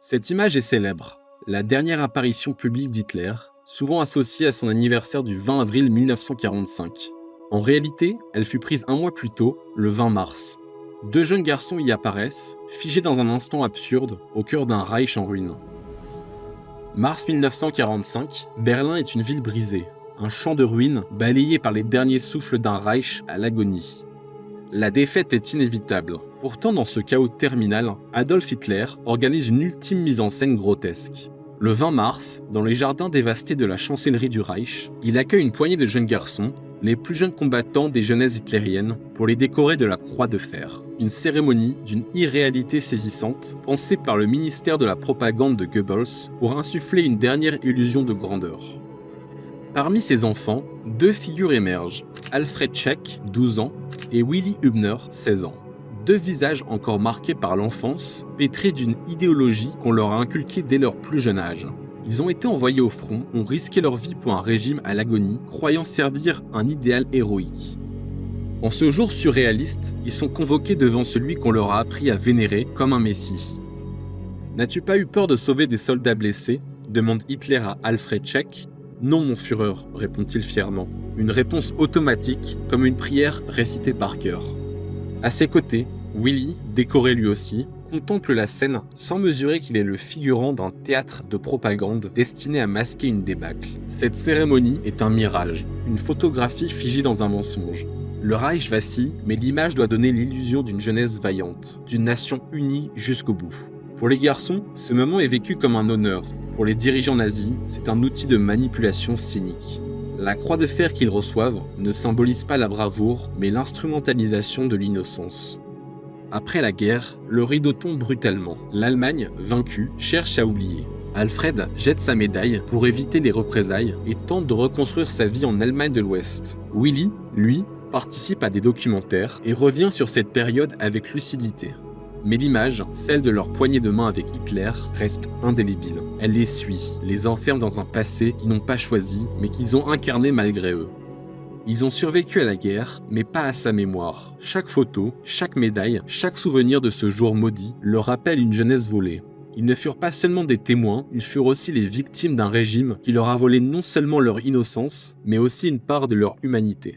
Cette image est célèbre, la dernière apparition publique d'Hitler, souvent associée à son anniversaire du 20 avril 1945. En réalité, elle fut prise un mois plus tôt, le 20 mars. Deux jeunes garçons y apparaissent, figés dans un instant absurde, au cœur d'un Reich en ruine. Mars 1945, Berlin est une ville brisée, un champ de ruines balayé par les derniers souffles d'un Reich à l'agonie. La défaite est inévitable. Pourtant, dans ce chaos terminal, Adolf Hitler organise une ultime mise en scène grotesque. Le 20 mars, dans les jardins dévastés de la chancellerie du Reich, il accueille une poignée de jeunes garçons, les plus jeunes combattants des jeunesses hitlériennes, pour les décorer de la Croix de Fer. Une cérémonie d'une irréalité saisissante, pensée par le ministère de la propagande de Goebbels pour insuffler une dernière illusion de grandeur. Parmi ces enfants, deux figures émergent, Alfred Schack, 12 ans, et Willy Hübner, 16 ans. Deux visages encore marqués par l'enfance, pétris d'une idéologie qu'on leur a inculquée dès leur plus jeune âge. Ils ont été envoyés au front, ont risqué leur vie pour un régime à l'agonie, croyant servir un idéal héroïque. En ce jour surréaliste, ils sont convoqués devant celui qu'on leur a appris à vénérer comme un messie. « N'as-tu pas eu peur de sauver des soldats blessés ?» demande Hitler à Alfred Schack. « Non, mon Führer », répond-il fièrement. Une réponse automatique, comme une prière récitée par cœur. À ses côtés, Willy, décoré lui aussi, contemple la scène sans mesurer qu'il est le figurant d'un théâtre de propagande destiné à masquer une débâcle. Cette cérémonie est un mirage, une photographie figée dans un mensonge. Le Reich vacille, mais l'image doit donner l'illusion d'une jeunesse vaillante, d'une nation unie jusqu'au bout. Pour les garçons, ce moment est vécu comme un honneur. Pour les dirigeants nazis, c'est un outil de manipulation cynique. La croix de fer qu'ils reçoivent ne symbolise pas la bravoure, mais l'instrumentalisation de l'innocence. Après la guerre, le rideau tombe brutalement. L'Allemagne, vaincue, cherche à oublier. Alfred jette sa médaille pour éviter les représailles et tente de reconstruire sa vie en Allemagne de l'Ouest. Willy, lui, participe à des documentaires et revient sur cette période avec lucidité. Mais l'image, celle de leur poignée de main avec Hitler, reste indélébile. Elle les suit, les enferme dans un passé qu'ils n'ont pas choisi, mais qu'ils ont incarné malgré eux. Ils ont survécu à la guerre, mais pas à sa mémoire. Chaque photo, chaque médaille, chaque souvenir de ce jour maudit leur rappelle une jeunesse volée. Ils ne furent pas seulement des témoins, ils furent aussi les victimes d'un régime qui leur a volé non seulement leur innocence, mais aussi une part de leur humanité.